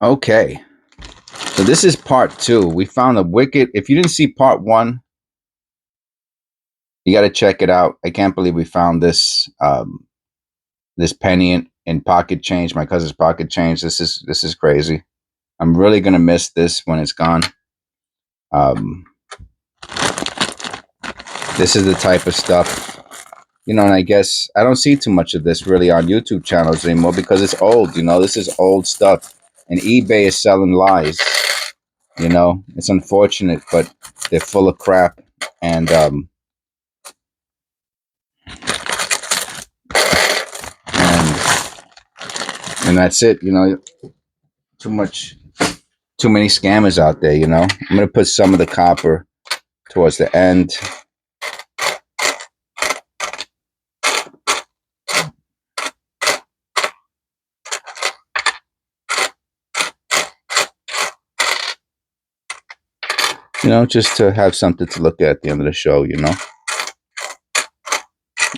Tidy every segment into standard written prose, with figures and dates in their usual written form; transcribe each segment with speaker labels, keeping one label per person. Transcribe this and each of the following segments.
Speaker 1: Okay, so this is part 2. We found a wicked. If you didn't see part 1, you got to check it out. I can't believe we found this this penny in pocket change, my cousin's pocket change. This is crazy. I'm really gonna miss this when it's gone. Um, this is the type of stuff, and I guess I don't see too much of this really on YouTube channels anymore because it's old. This is old stuff, and eBay is selling lies. It's unfortunate, but they're full of crap, and and that's it. Too many scammers out there. I'm gonna put some of the copper towards the end. Just to have something to look at the end of the show.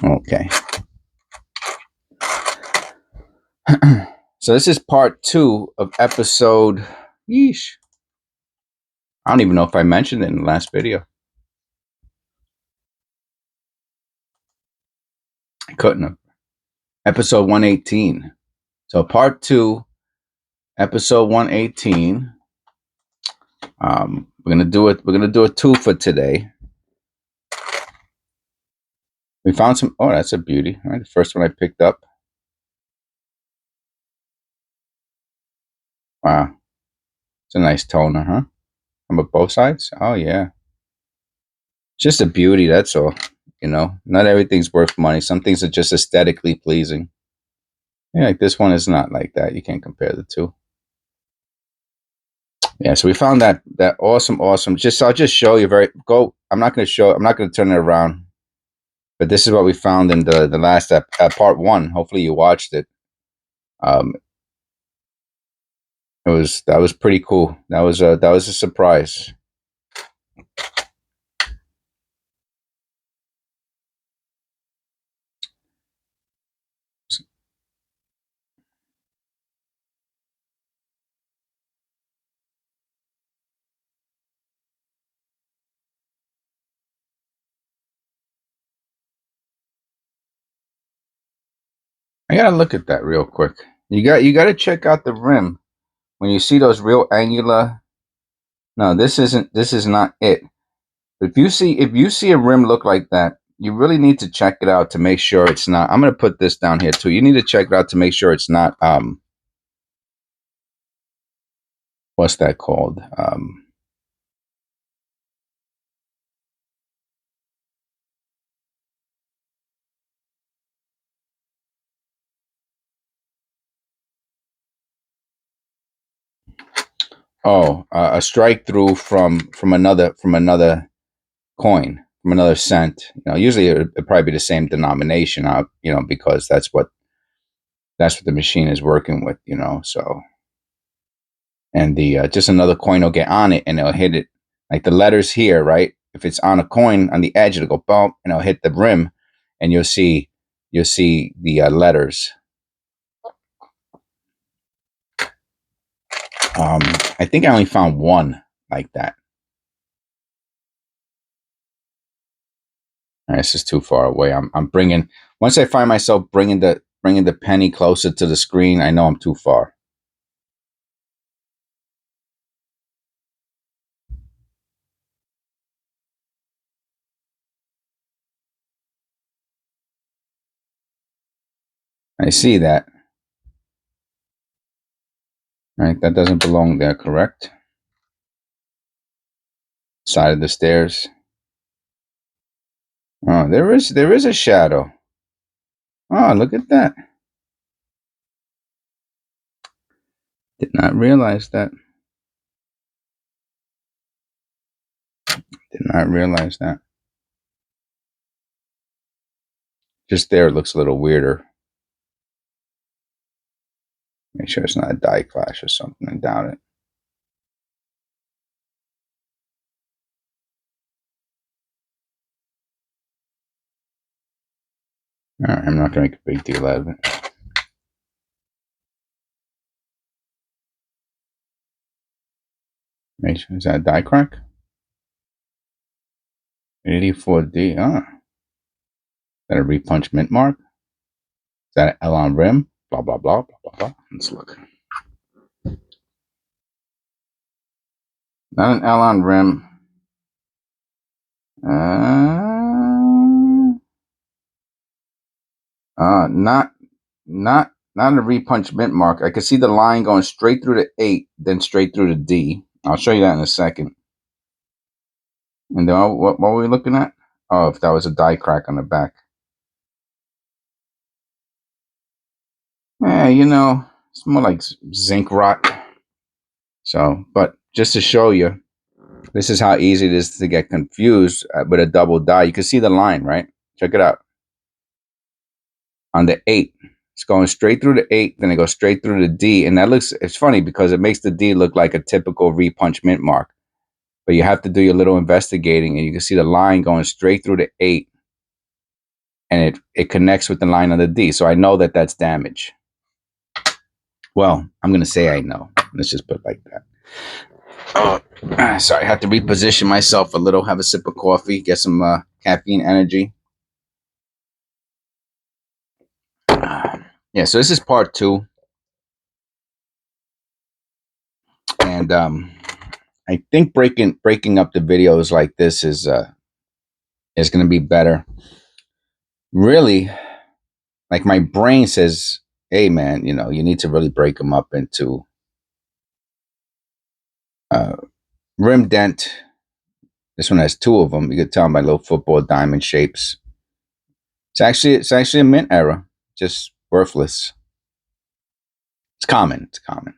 Speaker 1: Okay. So this is part 2 of episode. Yeesh. I don't even know if I mentioned it in the last video. I couldn't have. Episode 118. So part 2, episode 118. We're gonna do it. We're gonna do a 2 for today. We found some. Oh, that's a beauty. All right, the first one I picked up. Wow, it's a nice toner, huh? On both sides. Oh yeah, it's just a beauty. That's all. Not everything's worth money. Some things are just aesthetically pleasing. Yeah, like this one is not like that. You can't compare the two. Yeah, so we found that awesome. I'll just show you I'm not going to turn it around. But this is what we found in the last part 1. Hopefully you watched it. That was pretty cool. That was a surprise. I gotta look at that real quick. You got to check out the rim when you see those real angular. No, this is not it. If you see a rim look like that, you really need to check it out to make sure it's not. I'm gonna put this down here too. You need to check it out to make sure it's not. What's that called? A strike through from another coin, from another cent. Usually it'd probably be the same denomination. Because that's what the machine is working with. So, and the just another coin will get on it and it'll hit it like the letters here, right? If it's on a coin on the edge, it'll go bump and it'll hit the rim, and you'll see the letters. I think I only found one like that. This is too far away. I'm bringing. Once I find myself bringing the penny closer to the screen, I know I'm too far. I see that. All right, that doesn't belong there, correct? Side of the stairs. Oh, there is a shadow. Oh, look at that. Did not realize that. Did not realize that. Just there, it looks a little weirder. Make sure it's not a die clash or something. I doubt it. All right, I'm not going to make a big deal out of it. Make sure, is that a die crack? 84D. Ah, is that a repunch mint mark? Is that an L on rim? Blah blah blah blah blah blah. Let's look. Not an L on rim. Not a repunch mint mark. I can see the line going straight through the 8, then straight through the D. I'll show you that in a second. And then what were we looking at? Oh, if that was a die crack on the back. Yeah, you know, it's more like zinc rot. So, but just to show you, this is how easy it is to get confused with a double die. You can see the line, right? Check it out. On the 8, it's going straight through the 8, then it goes straight through the D. And that looks, it's funny because it makes the D look like a typical repunch mint mark. But you have to do your little investigating, and you can see the line going straight through the 8, and it connects with the line on the D. So I know that that's damage. Well, I'm going to say I know. Let's just put it like that. Oh, sorry. I had to reposition myself a little, have a sip of coffee, get some caffeine energy. Yeah, so this is part 2. And I think breaking up the videos like this is going to be better. Really, like my brain says, hey, man, you know, you need to really break them up into rim dent. This one has 2 of them. You could tell by little football diamond shapes. It's actually a mint error, just worthless. It's common. It's common.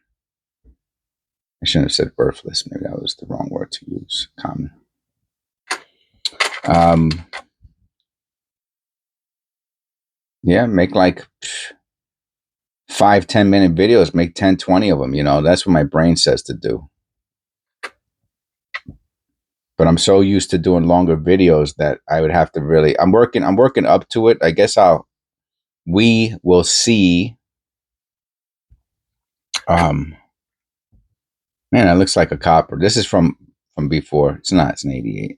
Speaker 1: I shouldn't have said worthless. Maybe that was the wrong word to use. Common. Yeah, make like 5-10 minute videos. Make 10-20 of them. You know, that's what my brain says to do. But I'm so used to doing longer videos that I would have to really. I'm working up to it. I guess we will see. Man, that looks like a copper. This is from before. It's not. It's an 88.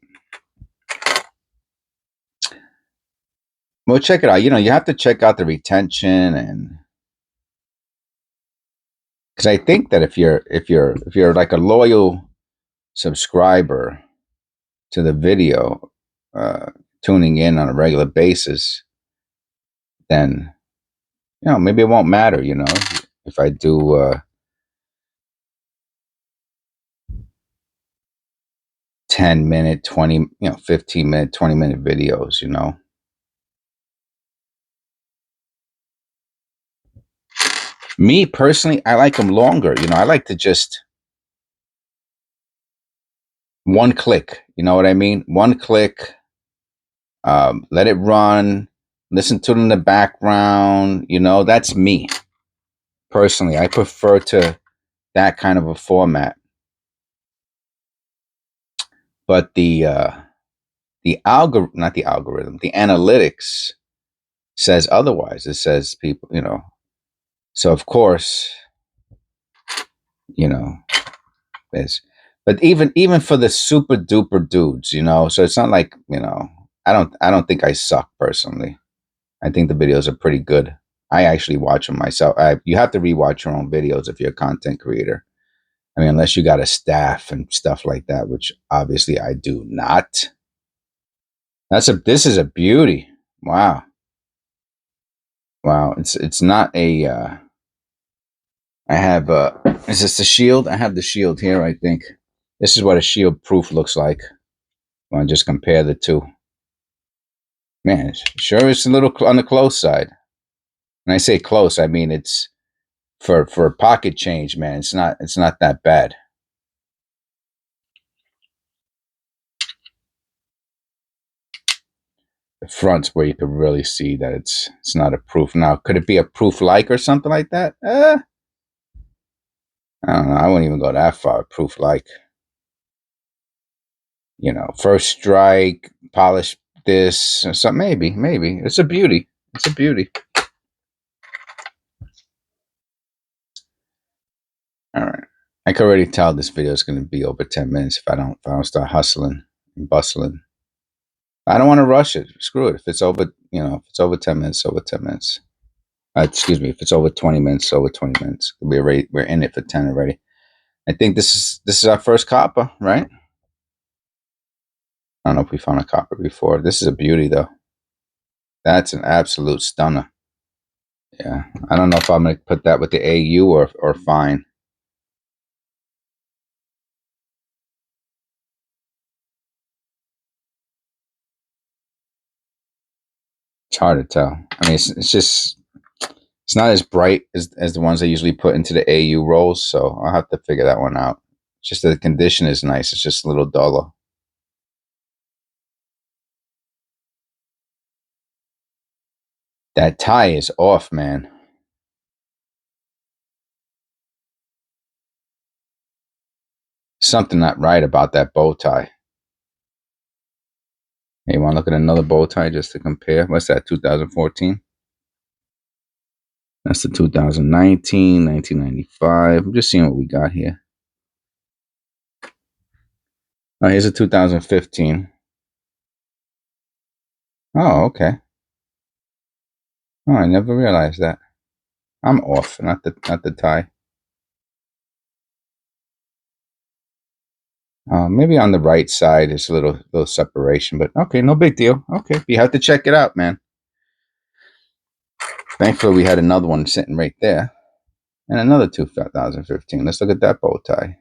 Speaker 1: Well, check it out. You know, you have to check out the retention, and because I think that if you're like a loyal subscriber to the video, tuning in on a regular basis, then you know maybe it won't matter. You know, if I do 10-minute, 20, 15-minute, 20-minute videos. You know. Me personally, I like them longer. You know, I like to just one click. You know what I mean? One click. Let it run. Listen to it in the background. You know, that's me personally. I prefer to that kind of a format. But the not the algorithm, the analytics says otherwise. It says people, you know. So of course, you know, but even for the super duper dudes, you know, so it's not like, you know, I don't think I suck personally. I think the videos are pretty good. I actually watch them myself. You have to rewatch your own videos if you're a content creator. I mean, unless you got a staff and stuff like that, which obviously I do not. This is a beauty. Wow. Wow. It's not a, I have, is this the shield? I have the shield here, I think. This is what a shield proof looks like. I want to just compare the two. Man, sure it's a little on the close side. When I say close, I mean it's for a pocket change, man. It's not that bad. The front's where you could really see that it's not a proof. Now, could it be a proof like or something like that? I don't know. I wouldn't even go that far. Proof like. You know, first strike, polish this, or something. Maybe. It's a beauty. It's a beauty. All right. I can already tell this video is going to be over 10 minutes if I don't start hustling and bustling. I don't want to rush it. Screw it. If it's over, if it's over 10 minutes, over 10 minutes. Excuse me. If it's over 20 minutes, over 20 minutes. We're in it for 10 already. I think this is our first copper, right? I don't know if we found a copper before. This is a beauty though. That's an absolute stunner. Yeah. I don't know if I'm going to put that with the AU or fine. It's hard to tell. I mean, it's not as bright as the ones I usually put into the AU rolls, so I'll have to figure that one out. It's just that the condition is nice. It's just a little duller. That tie is off, man. Something not right about that bow tie. Hey, you want to look at another bow tie just to compare? What's that, 2014? That's the 2019, 1995. I'm just seeing what we got here. Oh, here's a 2015. Oh, okay. Oh, I never realized that. I'm off, not the tie. Maybe on the right side is a little separation, but okay, no big deal. Okay, you have to check it out, man. Thankfully, we had another one sitting right there, and another 2015. Let's look at that bow tie.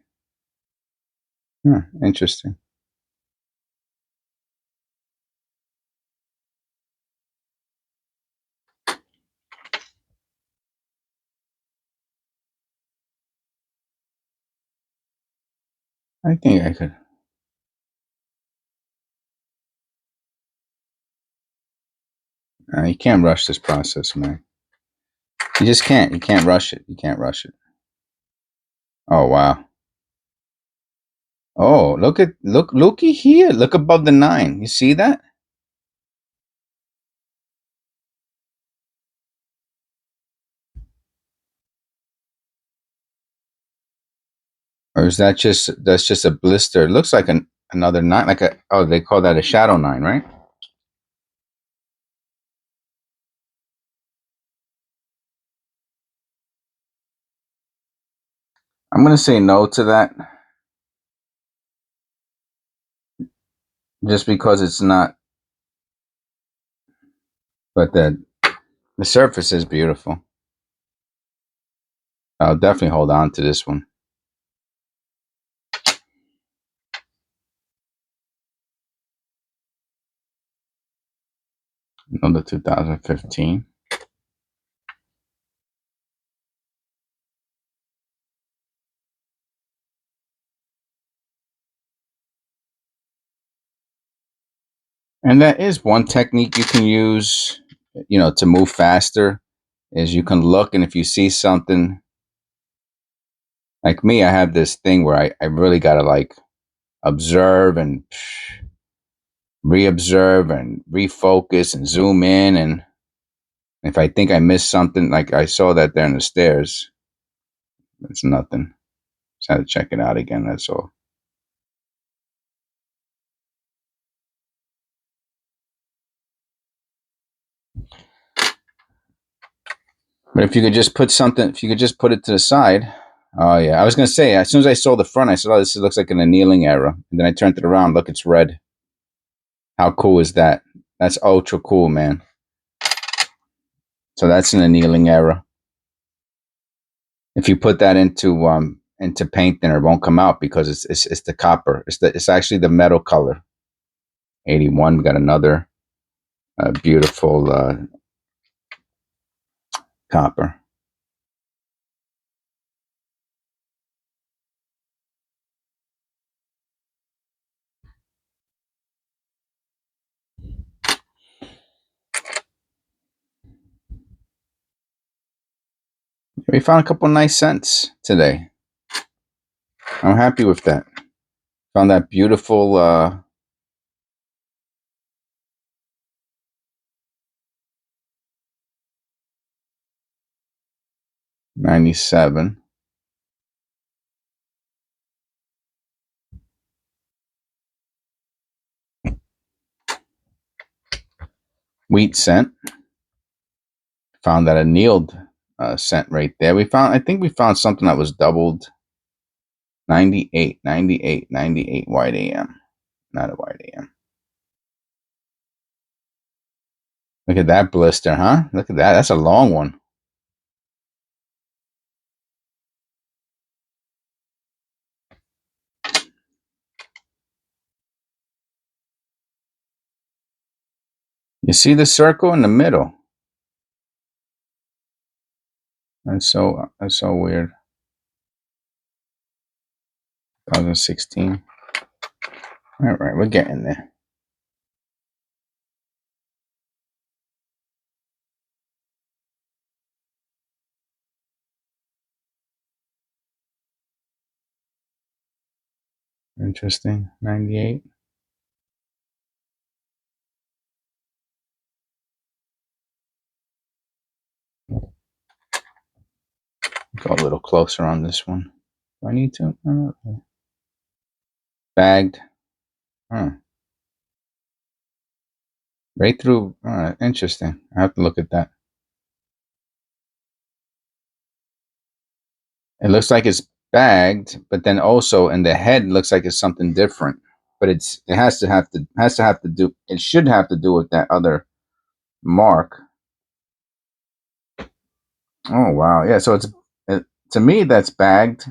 Speaker 1: Interesting. I think I could. You can't rush this process, man. You just can't. You can't rush it. You can't rush it. Oh wow. Oh, looky here. Look above the 9. You see that? Or is that's just a blister? It looks like another 9, like they call that a shadow 9, right? I'm gonna say no to that, just because it's not. But the surface is beautiful. I'll definitely hold on to this one. Another 2015. And that is one technique you can use, to move faster, is you can look, and if you see something, like me, I have this thing where I really got to like observe and re-observe and refocus and zoom in. And if I think I missed something, like I saw that there in the stairs, it's nothing. Just had to check it out again. That's all. But if you could just put it to the side. Oh yeah, I was gonna say, as soon as I saw the front, I said, "Oh, this looks like an annealing error." And then I turned it around. Look, it's red. How cool is that? That's ultra cool, man. So that's an annealing error. If you put that into paint, then it won't come out because it's the copper. It's actually the metal color. 81. We got another beautiful copper. We found a couple nice scents today. I'm happy with that. Found that beautiful 97. Wheat cent. Found that annealed cent right there. I think we found something that was doubled. 98, 98, 98 white AM. Not a white AM. Look at that blister, huh? Look at that. That's a long one. You see the circle in the middle? That's so weird. 2016. All right, we're getting there. Interesting. 98. Go a little closer on this one. Do I need to? Bagged. Huh. Right through. Interesting. I have to look at that. It looks like it's bagged, but then also in the head looks like it's something different. But it should have to do with that other mark. Oh wow, yeah. So to me that's bagged,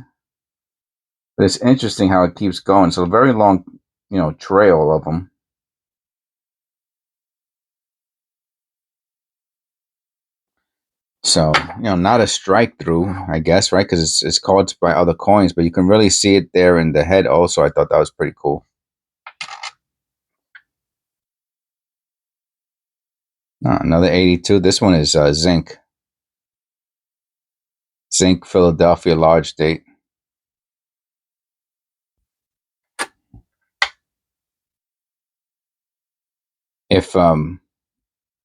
Speaker 1: but it's interesting how it keeps going. So a very long, trail of them. So not a strike through, I guess, right? Because it's called by other coins, but you can really see it there in the head. Also, I thought that was pretty cool. Another 82. This one is zinc. Zinc, Philadelphia, large date.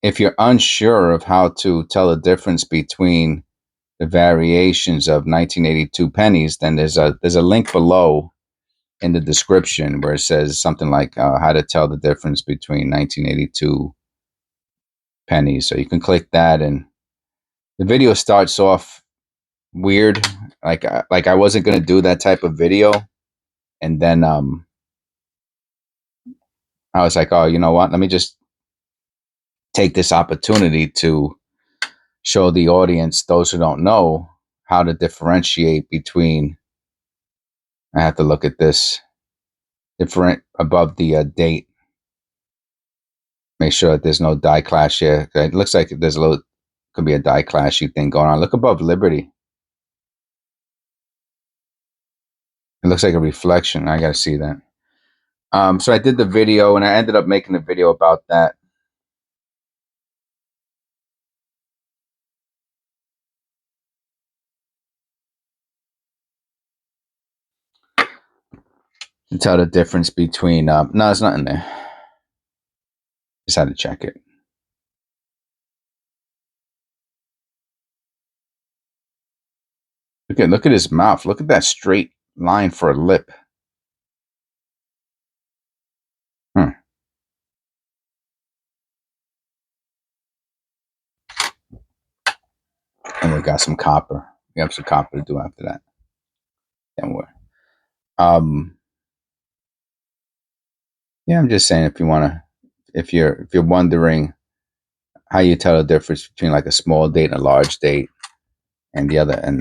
Speaker 1: If you're unsure of how to tell the difference between the variations of 1982 pennies, then there's a link below in the description where it says something like how to tell the difference between 1982 pennies. So you can click that, and the video starts off weird, like I wasn't gonna do that type of video, and then I was like, oh, you know what? Let me just take this opportunity to show the audience, those who don't know, how to differentiate between. I have to look at this different above the date. Make sure that there's no die clash here. It looks like there's could be a die clashy thing going on. Look above Liberty. It looks like a reflection. I gotta see that. So I did the video, and I ended up making a video about that. To tell the difference between. No, it's not in there. Just had to check it. Look at his mouth. Look at that straight line for a lip. Hmm. And we got some copper. We have some copper to do after that. Then we're. Yeah, I'm just saying if you're wondering how you tell the difference between like a small date and a large date, and the other and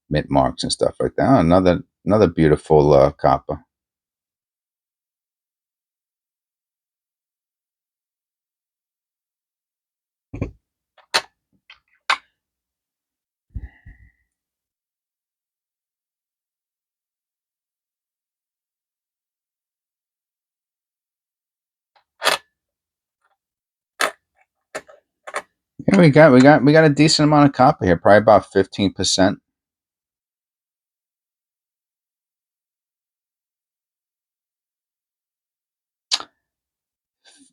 Speaker 1: mint marks and stuff like that. Oh, another beautiful copper. Yeah, we got a decent amount of copper here, probably about 15%.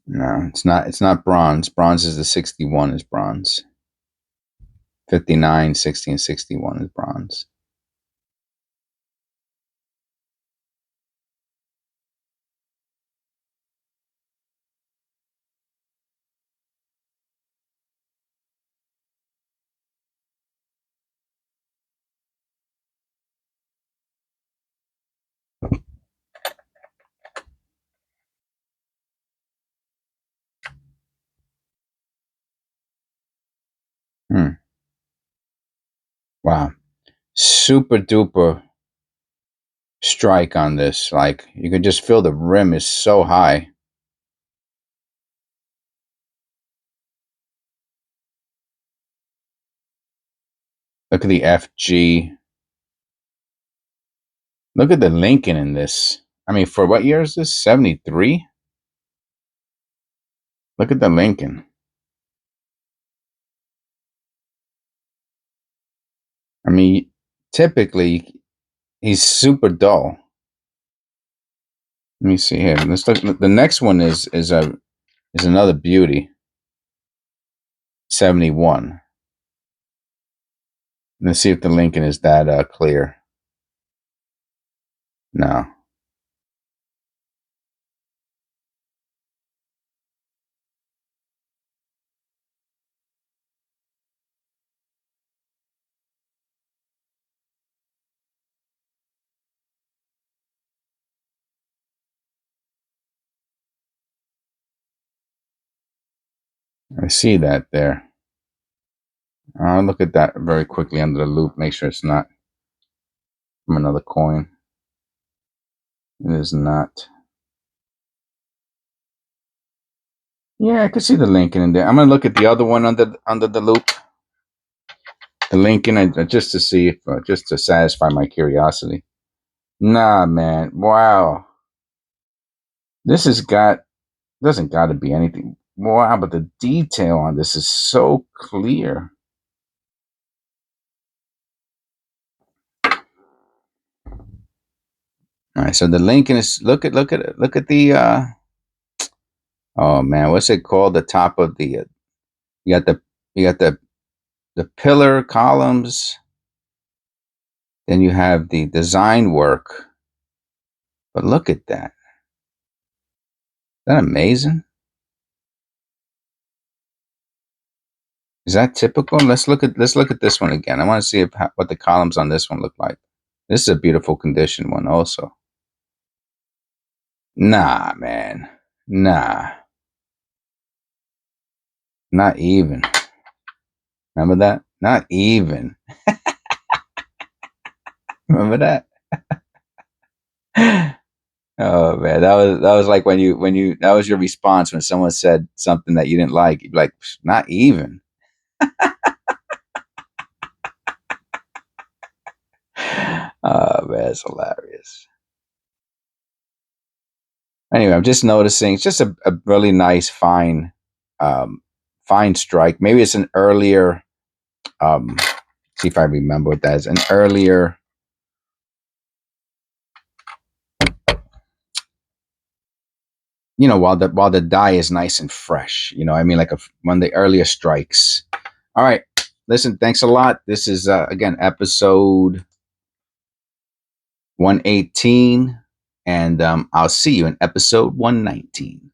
Speaker 1: No, it's not. It's not bronze. Bronze is the 61 is bronze. 59, 60, and 61 is bronze. Wow. Super duper strike on this. Like, you can just feel the rim is so high. Look at the FG. Look at the Lincoln in this. I mean, for what year is this? 73? Look at the Lincoln. I mean, typically he's super dull. Let me see here. Let's look. The next one is another beauty. 71. Let's see if the Lincoln is that clear. No. I see that there. I'll look at that very quickly under the loop. Make sure it's not from another coin. It is not. Yeah, I could see the Lincoln in there. I'm gonna look at the other one under the loop. The Lincoln, just to see if, just to satisfy my curiosity. Nah, man. Wow. This doesn't got to be anything. Wow, but the detail on this is so clear. All right, so the Lincoln is look at the oh man, what's it called? The top of the you got the pillar columns, then you have the design work. But look at that. Isn't that amazing? Is that typical? Let's look at this one again. I want to see what the columns on this one look like. This is a beautiful condition one also. Nah, man. Nah. Not even. Remember that? Not even. Remember that? Oh man, that was like when you that was your response when someone said something that you didn't like. You'd be like, not even. Oh man, it's hilarious. Anyway, I'm just noticing it's just a really nice fine strike. Maybe it's an earlier see if I remember what that is. An earlier while the die is nice and fresh. I mean, like one of the earlier strikes. All right. Listen, thanks a lot. This is again episode 118, and I'll see you in episode 119.